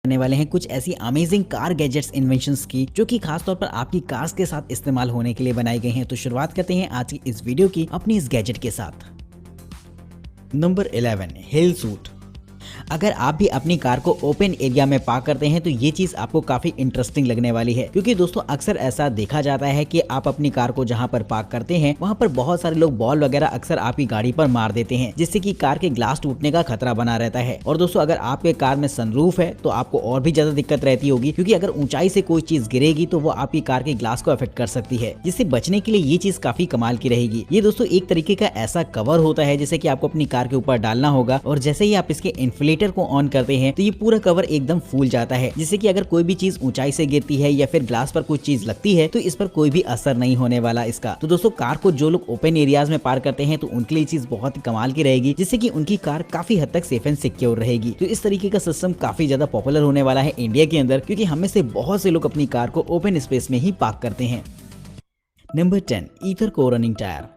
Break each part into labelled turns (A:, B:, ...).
A: करने वाले हैं कुछ ऐसी अमेजिंग कार गैजेट्स इन्वेंशंस की जो कि खास तौर पर आपकी कार्स के साथ इस्तेमाल होने के लिए बनाई गई हैं। तो शुरुआत करते हैं आज की इस वीडियो की अपनी इस गैजेट के साथ। नंबर 11 हिल सूट। अगर आप भी अपनी कार को ओपन एरिया में पार्क करते हैं तो ये चीज आपको काफी इंटरेस्टिंग लगने वाली है, क्योंकि दोस्तों अक्सर ऐसा देखा जाता है कि आप अपनी कार को जहां पर पार्क करते हैं वहां पर बहुत सारे लोग बॉल वगैरह अक्सर आपकी गाड़ी पर मार देते हैं, जिससे कि कार के ग्लास टूटने का खतरा बना रहता है। और दोस्तों अगर आपके कार में सनरूफ है तो आपको और भी ज्यादा दिक्कत रहती होगी, क्योंकि अगर ऊंचाई से कोई चीज गिरेगी तो वो आपकी कार के ग्लास को अफेक्ट कर सकती है, जिससे बचने के लिए ये चीज काफी कमाल की रहेगी। ये दोस्तों एक तरीके का ऐसा कवर होता है जिसे कि आपको अपनी कार के ऊपर डालना होगा, और जैसे ही आप इसके इन्फ्लेटर को ऑन करते हैं तो ये पूरा कवर एकदम फूल जाता है, जिससे कि अगर कोई भी चीज ऊंचाई से गिरती है या फिर ग्लास पर कुछ चीज लगती है तो इस पर कोई भी असर नहीं होने वाला इसका। तो दोस्तों कार को जो लोग ओपन एरियाज में पार्क करते हैं तो उनके लिए चीज बहुत ही कमाल की रहेगी, जिससे कि उनकी कार काफी हद तक सेफ एंड सिक्योर रहेगी। तो इस तरीके का सिस्टम काफी ज्यादा पॉपुलर होने वाला है इंडिया के अंदर, क्योंकि हमें से बहुत से लोग अपनी कार को ओपन स्पेस में ही पार्क करते हैं। नंबर 10 ईथर को रनिंग टायर।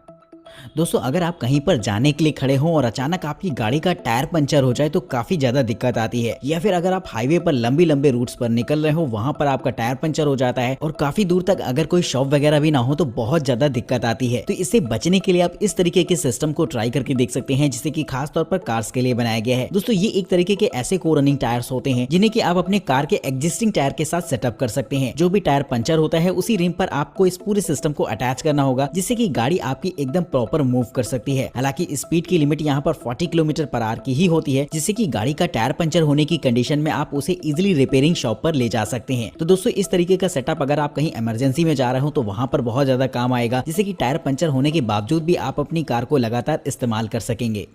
A: दोस्तों अगर आप कहीं पर जाने के लिए खड़े हो और अचानक आपकी गाड़ी का टायर पंचर हो जाए तो काफी ज्यादा दिक्कत आती है, या फिर अगर आप हाईवे पर लंबे लंबे रूट्स पर निकल रहे हो वहां पर आपका टायर पंचर हो जाता है और काफी दूर तक अगर कोई शॉप वगैरह भी ना हो तो बहुत ज्यादा दिक्कत आती है। तो इससे बचने के लिए आप इस तरीके के सिस्टम को ट्राई करके देख सकते हैं, जिसे कि खास तौर पर कार्स के लिए बनाया गया है। दोस्तों ये एक तरीके के ऐसे को रनिंग टायर्स होते हैं जिन्हें कि आप अपने कार के एग्जिस्टिंग टायर के साथ सेटअप कर सकते हैं। जो भी टायर पंचर होता है उसी रिम पर आपको इस पूरे सिस्टम को अटैच करना होगा, जिससे कि गाड़ी आपकी एकदम प्रॉपर मूव कर सकती है। हालांकि स्पीड की लिमिट यहाँ पर 40 किलोमीटर पर आवर की ही होती है, जिससे कि गाड़ी का टायर पंचर होने की कंडीशन में आप उसे इजीली रिपेयरिंग शॉप पर ले जा सकते हैं। तो दोस्तों इस तरीके का सेटअप अगर आप कहीं इमरजेंसी में जा रहे हो तो वहां पर बहुत ज्यादा काम आएगा, जिससे कि टायर पंचर होने के बावजूद भी आप अपनी कार को लगातार इस्तेमाल कर सकेंगे।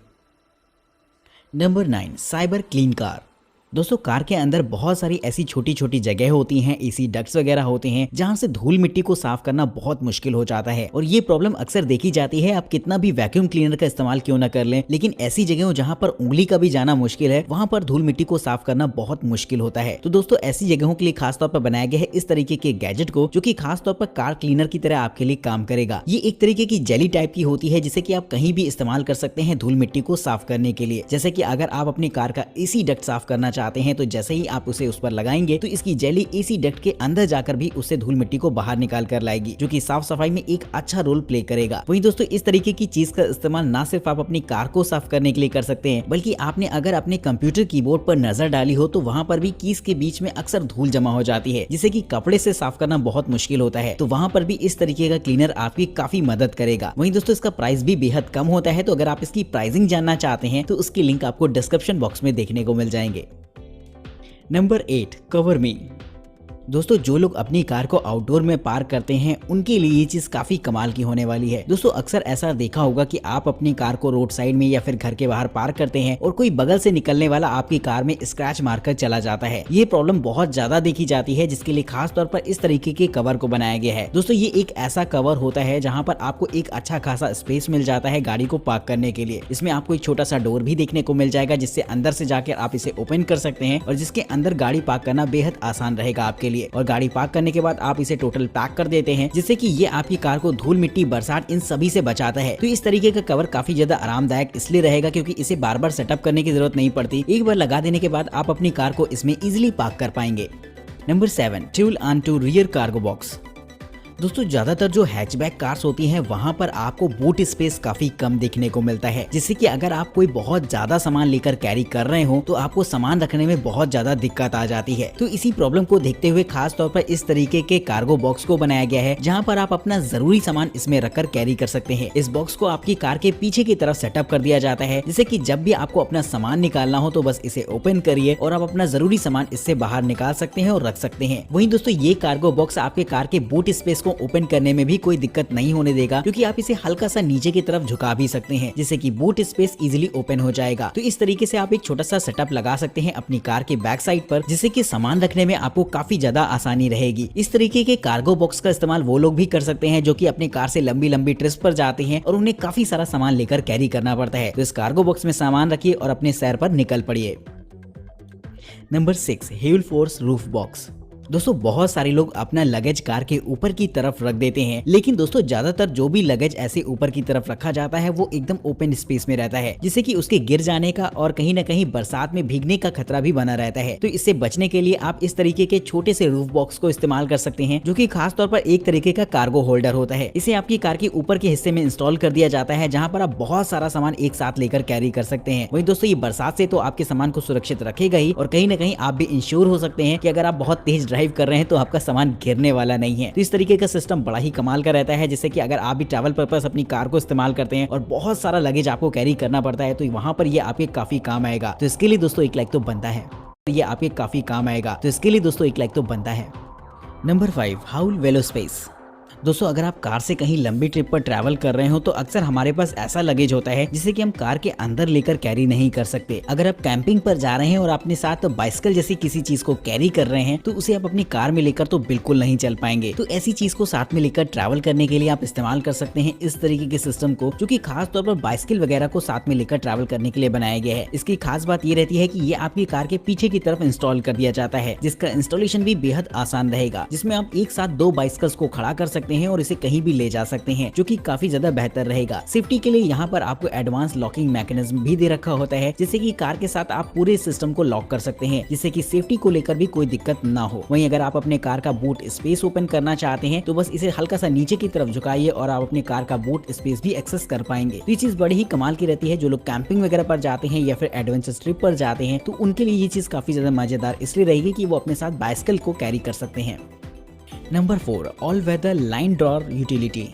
A: Number 9 cyber clean car. दोस्तों कार के अंदर बहुत सारी ऐसी छोटी छोटी जगह होती हैं, एसी डक्ट्स वगैरह होते हैं जहां से धूल मिट्टी को साफ करना बहुत मुश्किल हो जाता है, और ये प्रॉब्लम अक्सर देखी जाती है। आप कितना भी वैक्यूम क्लीनर का इस्तेमाल क्यों ना कर लें, लेकिन ऐसी जगहों जहां पर उंगली का भी जाना मुश्किल है वहां पर धूल मिट्टी को साफ करना बहुत मुश्किल होता है। तो दोस्तों ऐसी जगहों के लिए खास तौर पर बनाया गया है इस तरीके के गैजेट को, जो कि खास तौर पर कार क्लीनर की तरह आपके लिए काम करेगा। ये एक तरीके की जेली टाइप की होती है जिसे कि आप कहीं भी इस्तेमाल कर सकते हैं धूल मिट्टी को साफ करने के लिए। जैसे कि अगर आप अपनी कार का एसी डक्ट साफ करना चाहते हैं तो जैसे ही आप उसे उस पर लगाएंगे तो इसकी जेली एसी डक्ट के अंदर जाकर भी उससे धूल मिट्टी को बाहर निकाल कर लाएगी, जो कि साफ सफाई में एक अच्छा रोल प्ले करेगा। वहीं दोस्तों इस तरीके की चीज का इस्तेमाल ना सिर्फ आप अपनी कार को साफ करने के लिए कर सकते हैं, बल्कि आपने अगर अपने कंप्यूटर कीबोर्ड पर नजर डाली हो तो वहां पर भी कीज के बीच में अक्सर धूल जमा हो जाती है, जिसे कि कपड़े से साफ करना बहुत मुश्किल होता है। तो वहां पर भी इस तरीके का क्लीनर आपकी काफी मदद करेगा। वहीं दोस्तों इसका प्राइस भी बेहद कम होता है, तो अगर आप इसकी प्राइसिंग जानना चाहते हैं तो उसकी लिंक आपको डिस्क्रिप्शन बॉक्स में देखने को मिल जाएंगे। नंबर 8 कवर मी। दोस्तों जो लोग अपनी कार को आउटडोर में पार्क करते हैं उनके लिए ये चीज काफी कमाल की होने वाली है। दोस्तों अक्सर ऐसा देखा होगा कि आप अपनी कार को रोड साइड में या फिर घर के बाहर पार्क करते हैं और कोई बगल से निकलने वाला आपकी कार में स्क्रैच मारकर चला जाता है। ये प्रॉब्लम बहुत ज्यादा देखी जाती है, जिसके लिए खास तौर पर इस तरीके के कवर को बनाया गया है। दोस्तों ये एक ऐसा कवर होता है जहाँ पर आपको एक अच्छा खासा स्पेस मिल जाता है गाड़ी को पार्क करने के लिए। इसमें आपको एक छोटा सा डोर भी देखने को मिल जाएगा, जिससे अंदर से जाकर आप इसे ओपन कर सकते हैं और जिसके अंदर गाड़ी पार्क करना बेहद आसान रहेगा आपके लिए। और गाड़ी पार्क करने के बाद आप इसे टोटल पैक कर देते हैं, जिससे कि ये आपकी कार को धूल मिट्टी बरसात इन सभी से बचाता है। तो इस तरीके का कवर काफी ज्यादा आरामदायक इसलिए रहेगा क्योंकि इसे बार बार सेटअप करने की जरूरत नहीं पड़ती। एक बार लगा देने के बाद आप अपनी कार को इसमें इजिली पार्क कर पाएंगे। Number 7 tool onto rear cargo box. दोस्तों ज्यादातर जो हैचबैक कार्स होती हैं वहां पर आपको बूट स्पेस काफी कम देखने को मिलता है, जिससे कि अगर आप कोई बहुत ज्यादा सामान लेकर कैरी कर रहे हो तो आपको सामान रखने में बहुत ज्यादा दिक्कत आ जाती है। तो इसी प्रॉब्लम को देखते हुए खास तौर पर इस तरीके के कार्गो बॉक्स को बनाया गया है, जहां पर आप अपना जरूरी सामान इसमें रखकर कैरी कर सकते हैं। इस बॉक्स को आपकी कार के पीछे की तरफ सेटअप कर दिया जाता है, जिससे कि जब भी आपको अपना सामान निकालना हो तो बस इसे ओपन करिए और आप अपना जरूरी सामान इससे बाहर निकाल सकते हैं और रख सकते हैं। वहीं दोस्तों ये कार्गो बॉक्स आपके कार के बूट स्पेस को ओपन करने में भी कोई दिक्कत नहीं होने देगा, क्योंकि आप इसे हल्का सा नीचे की तरफ झुका भी सकते हैं, जिससे कि बूट स्पेस इजीली ओपन हो जाएगा। तो इस तरीके से आप एक छोटा सा सेटअप लगा सकते हैं अपनी कार के बैक साइड पर, जिससे कि सामान रखने में आपको काफी ज्यादा आसानी रहेगी। इस तरीके के कार्गो बॉक्स का इस्तेमाल वो लोग भी कर सकते हैं जो कि अपनी कार से लंबी लंबी ट्रिप्स पर जाते हैं और उन्हें काफी सारा सामान लेकर कैरी करना पड़ता है। तो इस कार्गो बॉक्स में सामान रखिए और अपने सैर पर निकल पड़िए। नंबर 6 ह्यूल फोर्स रूफ बॉक्स। दोस्तों बहुत सारे लोग अपना लगेज कार के ऊपर की तरफ रख देते हैं, लेकिन दोस्तों ज्यादातर जो भी लगेज ऐसे ऊपर की तरफ रखा जाता है वो एकदम ओपन स्पेस में रहता है, जिससे कि उसके गिर जाने का और कहीं ना कहीं बरसात में भीगने का खतरा भी बना रहता है। तो इससे बचने के लिए आप इस तरीके के छोटे से रूफ बॉक्स को इस्तेमाल कर सकते हैं, जो कि खास तौर पर एक तरीके का कार्गो होल्डर होता है। इसे आपकी कार के ऊपर के हिस्से में इंस्टॉल कर दिया जाता है, जहाँ पर आप बहुत सारा सामान एक साथ लेकर कैरी कर सकते हैं। वहीं दोस्तों ये बरसात से तो आपके सामान को सुरक्षित रखेगा ही, और कहीं ना कहीं आप भी इंश्योर हो सकते हैं कि अगर आप बहुत तेज ड्राइव कर रहे हैं तो आपका सामान गिरने वाला नहीं है। तो इस तरीके का सिस्टम बड़ा ही कमाल का रहता है, जिससे कि अगर आप भी ट्रैवल पर्पस अपनी कार को इस्तेमाल करते हैं और बहुत सारा लगेज आपको कैरी करना पड़ता है, तो वहां पर ये आपके काफी काम आएगा। तो इसके लिए दोस्तों 1 लाइक तो बनता है। ये आपके काफी काम आएगा, तो इसके लिए दोस्तों 1 लाइक तो बनता है। नंबर 5, हाउल वेलोस्पेस। दोस्तों अगर आप कार से कहीं लंबी ट्रिप पर ट्रैवल कर रहे हो तो अक्सर हमारे पास ऐसा लगेज होता है जिसे कि हम कार के अंदर लेकर कैरी नहीं कर सकते। अगर आप कैंपिंग पर जा रहे हैं और अपने साथ बाइसिकल जैसी किसी चीज को कैरी कर रहे हैं तो उसे आप अपनी कार में लेकर तो बिल्कुल नहीं चल पाएंगे। तो ऐसी चीज को साथ में लेकर ट्रैवल करने के लिए आप इस्तेमाल कर सकते हैं इस तरीके के सिस्टम को, जो कि खास तौर पर बाइसिकल वगैरह को साथ में लेकर ट्रैवल करने के लिए बनाया गया है। इसकी खास बात ये रहती है कि ये आपकी कार के पीछे की तरफ इंस्टॉल कर दिया जाता है, जिसका इंस्टॉलेशन भी बेहद आसान रहेगा, जिसमें आप एक साथ 2 बाइसिकल्स को खड़ा कर सकते हैं और इसे कहीं भी ले जा सकते हैं, जो कि काफी ज्यादा बेहतर रहेगा। सेफ्टी के लिए यहाँ पर आपको एडवांस लॉकिंग मैकेनिज्म भी दे रखा होता है, जिससे कि कार के साथ आप पूरे सिस्टम को लॉक कर सकते हैं, जिससे कि सेफ्टी को लेकर भी कोई दिक्कत ना हो। वहीं अगर आप अपने कार का बूट स्पेस ओपन करना चाहते हैं तो बस इसे हल्का सा नीचे की तरफ झुकाइए और आप अपने कार का बूट स्पेस भी एक्सेस कर पाएंगे। तो ये चीज बड़ी ही कमाल की रहती है। जो लोग कैंपिंग वगैरह पर जाते हैं या फिर एडवेंचर ट्रिप पर जाते हैं तो उनके लिए ये चीज काफी ज्यादा मजेदार इसलिए रहेगी कि वो अपने साथ बाइसिकल को कैरी कर सकते हैं। Number 4, all weather line drawer utility.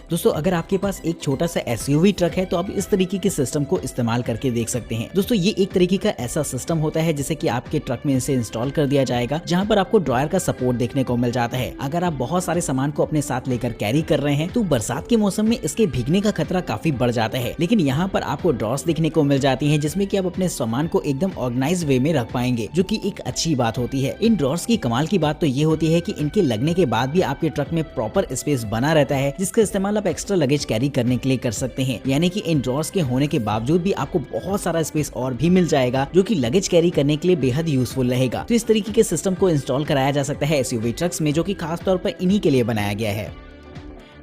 A: दोस्तों अगर आपके पास एक छोटा सा एसयूवी ट्रक है तो आप इस तरीके के सिस्टम को इस्तेमाल करके देख सकते हैं। दोस्तों ये एक तरीके का ऐसा सिस्टम होता है जिसे कि आपके ट्रक में इसे इंस्टॉल कर दिया जाएगा, जहां पर आपको ड्रॉयर का सपोर्ट देखने को मिल जाता है। अगर आप बहुत सारे सामान को अपने साथ लेकर कैरी कर रहे हैं तो बरसात के मौसम में इसके भीगने का खतरा काफी बढ़ जाता है, लेकिन यहाँ पर आपको ड्रॉर्स देखने को मिल जाती है जिसमें कि आप अपने सामान को एकदम ऑर्गेनाइज वे में रख पाएंगे, जो कि एक अच्छी बात होती है। इन ड्रॉर्स की कमाल की बात तो ये होती है कि इनके लगने के बाद भी आपके ट्रक में प्रॉपर स्पेस बना रहता है, जिसका इस्तेमाल आप एक्स्ट्रा लगेज कैरी करने के लिए कर सकते हैं। यानी कि इन ड्रॉर्स के होने के बावजूद भी आपको बहुत सारा स्पेस और भी मिल जाएगा, जो कि लगेज कैरी करने के लिए बेहद यूजफुल रहेगा। तो इस तरीके के सिस्टम को इंस्टॉल कराया जा सकता है एसयूवी ट्रक्स में, जो कि खास तौर पर इन्हीं के लिए बनाया गया है।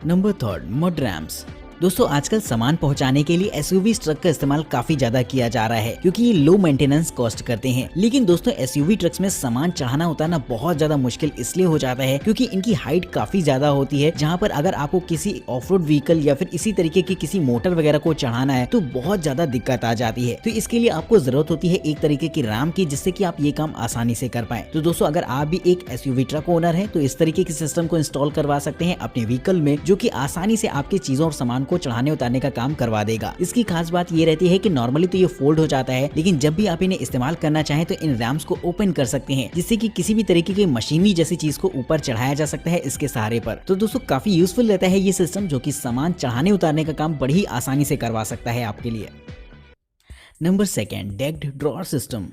A: Number 3, mud rams. दोस्तों आजकल सामान पहुंचाने के लिए एसयूवी ट्रक का इस्तेमाल काफी ज्यादा किया जा रहा है, क्योंकि ये लो मेंटेनेंस कॉस्ट करते हैं। लेकिन दोस्तों एसयूवी ट्रक्स में सामान चढ़ाना उतारना बहुत ज्यादा मुश्किल इसलिए हो जाता है क्योंकि इनकी हाइट काफी ज्यादा होती है, जहां पर अगर आपको किसी ऑफ रोड व्हीकल या फिर इसी तरीके की किसी मोटर वगैरह को चढ़ाना है तो बहुत ज्यादा दिक्कत आ जाती है। तो इसके लिए आपको जरूरत होती है एक तरीके की रैम की, जिससे कि आप ये काम आसानी से कर पाए। तो दोस्तों अगर आप भी एक एसयूवी ट्रक ओनर है तो इस तरीके के सिस्टम को इंस्टॉल करवा सकते हैं अपने व्हीकल में, जो कि आसानी से आपकी चीजों और सामान को चढ़ाने उतारने का काम करवा देगा। इसकी खास बात ये रहती है कि नॉर्मली तो ये फोल्ड हो जाता है, लेकिन जब भी आप इन्हें इस्तेमाल करना चाहें तो इन रैम्स को ओपन कर सकते हैं, जिससे कि किसी भी तरीके की मशीनरी जैसी चीज को ऊपर चढ़ाया जा सकता है इसके सहारे पर। तो दोस्तों काफी यूजफुल रहता है ये सिस्टम, जो कि सामान चढ़ाने उतारने का काम बड़ी ही आसानी से करवा सकता है आपके लिए। Number 2, decked drawer system.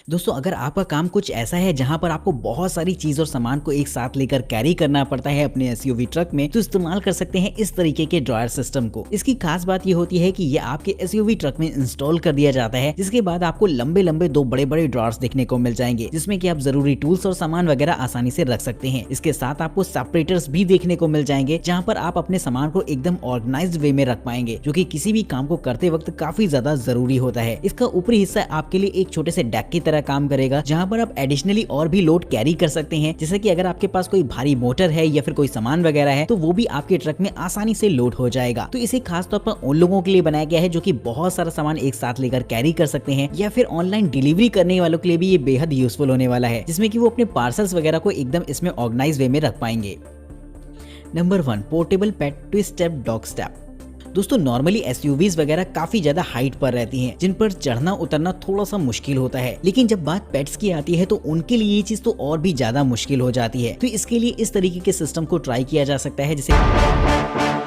A: दोस्तों अगर आपका काम कुछ ऐसा है जहां पर आपको बहुत सारी चीज और सामान को एक साथ लेकर कैरी करना पड़ता है अपने एसयूवी ट्रक में, तो इस्तेमाल कर सकते हैं इस तरीके के ड्रॉयर सिस्टम को। इसकी खास बात ये होती है कि ये आपके एसयूवी ट्रक में इंस्टॉल कर दिया जाता है, जिसके बाद आपको लंबे लंबे 2 बड़े बड़े ड्रॉर्स देखने को मिल जाएंगे, जिसमें कि आप जरूरी टूल्स और सामान वगैरह आसानी से रख सकते हैं। इसके साथ आपको सेपरेटर्स भी देखने को मिल जाएंगे, जहाँ पर आप अपने सामान को एकदम ऑर्गेनाइज्ड वे में रख पाएंगे, जो कि किसी भी काम को करते वक्त काफी ज्यादा जरूरी होता है। इसका ऊपरी हिस्सा आपके लिए एक छोटे से डेक की तरह काम करेगा, जहां पर आप एडिशनली और भी लोड कैरी कर सकते हैं, जैसे कि अगर आपके पास कोई भारी मोटर है या फिर कोई सामान वगैरह है तो वो भी आपके ट्रक में आसानी से लोड हो जाएगा। तो इसे खास तौर पर उन लोगों के लिए बनाया गया है जो कि बहुत सारा सामान एक साथ लेकर कैरी कर सकते हैं, या फिर ऑनलाइन डिलीवरी करने वालों के लिए भी ये बेहद यूजफुल होने वाला है, जिसमें कि वो अपने पार्सल्स वगैरह को एकदम इसमें ऑर्गेनाइज वे में रख पाएंगे। नंबर 1, पोर्टेबल पेट ट्विस्ट स्टेप डॉग स्टेप। दोस्तों नॉर्मली एसयूवीज वगैरह काफी ज्यादा हाइट पर रहती हैं, जिन पर चढ़ना उतरना थोड़ा सा मुश्किल होता है, लेकिन जब बात पेट्स की आती है तो उनके लिए ये चीज तो और भी ज्यादा मुश्किल हो जाती है। तो इसके लिए इस तरीके के सिस्टम को ट्राई किया जा सकता है, जैसे